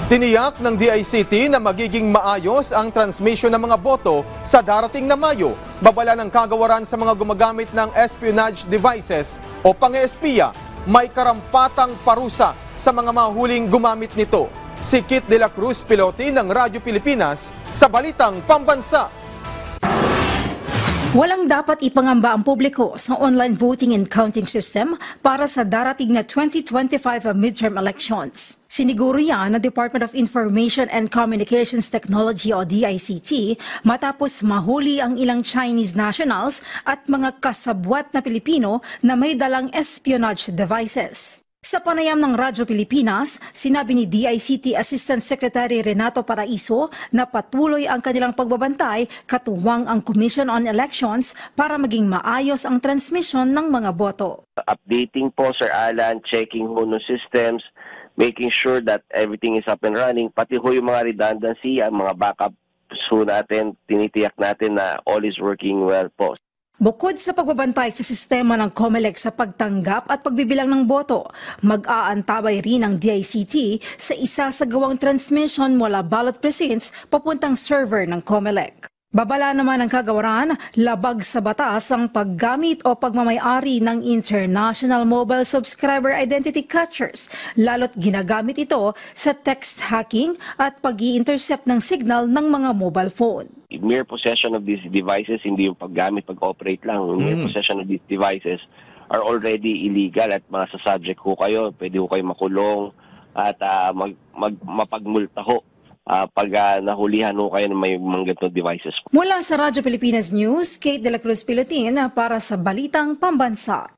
Tiniyak ng DICT na magiging maayos ang transmission ng mga boto sa darating na Mayo. Babala ng kagawaran sa mga gumagamit ng espionage devices o pang-espiya, may karampatang parusa sa mga mahuling gumamit nito. Si Kit De La Cruz, pilote ng Radyo Pilipinas, sa Balitang Pambansa. Walang dapat ipangamba ang publiko sa online voting and counting system para sa darating na 2025 midterm elections. Siniguro yan ng Department of Information and Communications Technology o DICT matapos mahuli ang ilang Chinese nationals at mga kasabwat na Pilipino na may dalang espionage devices. Sa panayam ng Radyo Pilipinas, sinabi ni DICT Assistant Secretary Renato Paraiso na patuloy ang kanilang pagbabantay katuwang ang Commission on Elections para maging maayos ang transmission ng mga boto. Updating po, Sir Alan, checking ho ng systems, making sure that everything is up and running, pati ho yung mga redundancy, ang mga backup so natin, tinitiyak natin na all is working well po. Bukod sa pagbabantay sa sistema ng COMELEC sa pagtanggap at pagbibilang ng boto, mag-aantabay rin ang DICT sa isasagawang transmission mula ballot precincts papuntang server ng COMELEC. Babala naman ng kagawaran, labag sa batas ang paggamit o pagmamay-ari ng international mobile subscriber identity catchers, lalo't ginagamit ito sa text hacking at pag-i-intercept ng signal ng mga mobile phone. Mere possession of these devices, hindi yung paggamit, pag-operate lang. Mere possession of these devices are already illegal at masasubject ho kayo, pwede ho kayo makulong at mapagmulta ho. Pag nahulihan ho kayo ng may mga ganitong devices. Mula sa Radyo Pilipinas News, Kate De La Cruz Pilotin para sa Balitang Pambansa.